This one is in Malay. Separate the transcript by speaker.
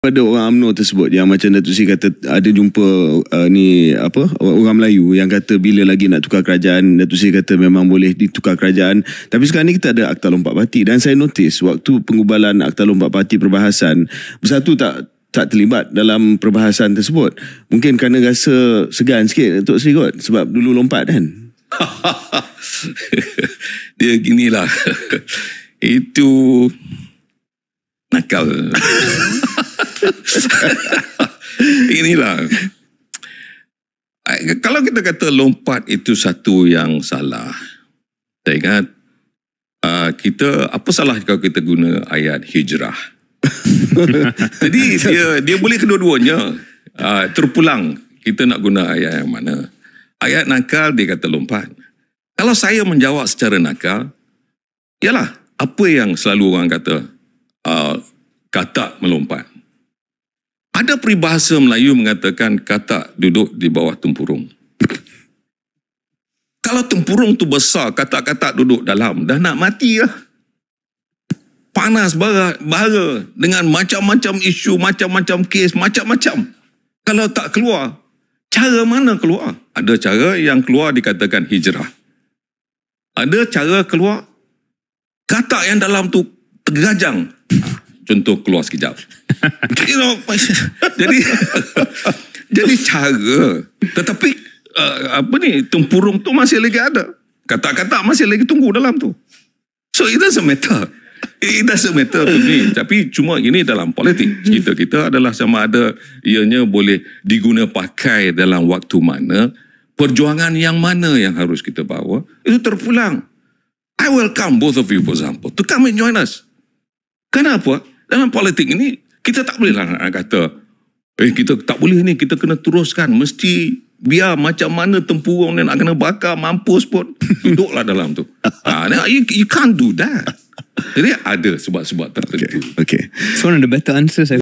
Speaker 1: Pada orang UMNO tersebut yang macam Datuk Seri kata ada jumpa orang Melayu yang kata bila lagi nak tukar kerajaan, Datuk Seri kata memang boleh ditukar kerajaan. Tapi sekarang ni kita ada Akta Lompat Parti dan saya notice waktu pengubalan Akta Lompat Parti perbahasan, Bersatu tak terlibat dalam perbahasan tersebut. Mungkin kerana rasa segan sikit Datuk Seri kot sebab dulu lompat kan.
Speaker 2: Dia ginilah. Itu nakal. Inilah. Kalau kita kata lompat itu satu yang salah, saya ingat kita apa salah kalau kita guna ayat hijrah. Jadi dia boleh kedua-duanya. Terpulang kita nak guna ayat yang mana. Ayat nakal dia kata lompat. Kalau saya menjawab secara nakal, ialah apa yang selalu orang kata katak melompat. Ada peribahasa Melayu mengatakan katak duduk di bawah tempurung. Kalau tempurung tu besar, katak-katak duduk dalam, dah nak mati lah. Panas bara dengan macam-macam isu, macam-macam kes, macam-macam. Kalau tak keluar, cara mana keluar? Ada cara yang keluar dikatakan hijrah. Ada cara keluar, katak yang dalam tu tergajang. Contoh keluar sekejap. Jadi cara. Tetapi tempurung tu masih lagi ada. Katak-katak masih lagi tunggu dalam tu. So it doesn't matter. It doesn't matter to me. Tapi cuma ini dalam politik. Kita adalah sama ada ianya boleh diguna pakai dalam waktu mana, perjuangan yang mana yang harus kita bawa, itu terpulang. I welcome both of you, for example, to come and join us. Kenapa? Dalam politik ini, kita tak boleh lah nak kata, kita tak boleh ni, kita kena teruskan. Mesti biar macam mana tempurung ni nak kena bakar, mampus pun, duduklah dalam tu. You can't do that. Jadi ada sebab-sebab tertentu.
Speaker 3: Okay. So one of the better answers